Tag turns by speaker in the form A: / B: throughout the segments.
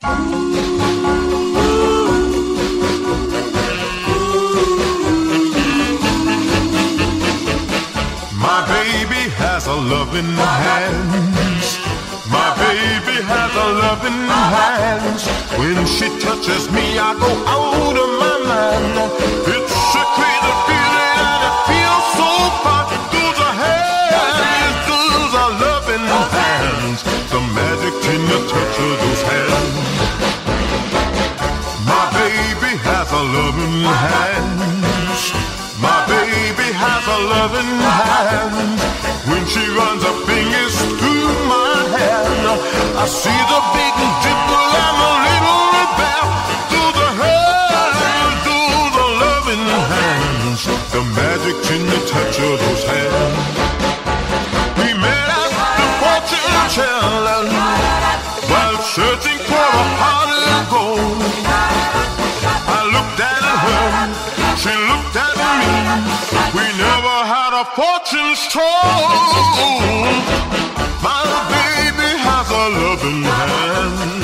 A: My baby has a loving hands. My baby has a loving hands. When she touches me, I go out of my mind. It's a crazy feeling and it feels so fine. Those are hands, those are loving hands. The magic in the touch of those hands. My baby has a loving hands. My baby has a loving hand. When she runs her fingers through my hand, I see the big dimple and the little rebel. Through the hands, through the loving hands. The magic in the touch of those hands. We met at the fortune teller while searching for a pot of gold. I looked at her, she looked at me. We never had our fortunes told. My baby has a loving hand.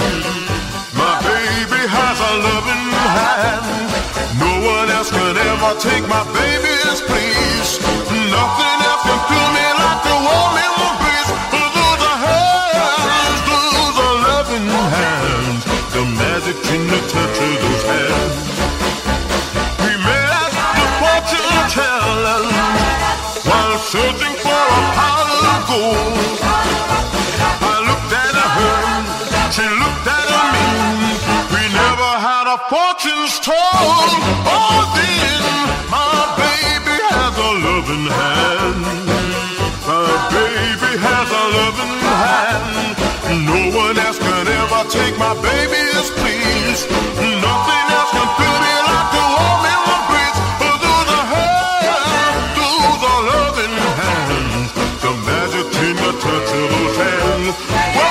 A: My baby has a loving hand. No one else can ever take my baby's place. Nothing else can feel me like the warm embrace. Those are hands, those are loving hands. The magic in the touch of those hands. We met at the fortune teller while searching for a pot of gold. I looked at her, she looked at me. We never had our fortunes told. Oh, then my baby has a loving hand. My baby has a loving hand. No one else can ever take my baby's place. Nothing else can feel me like the warm embrace. Those are hands, those are loving hands. The magic in the touch of those hands.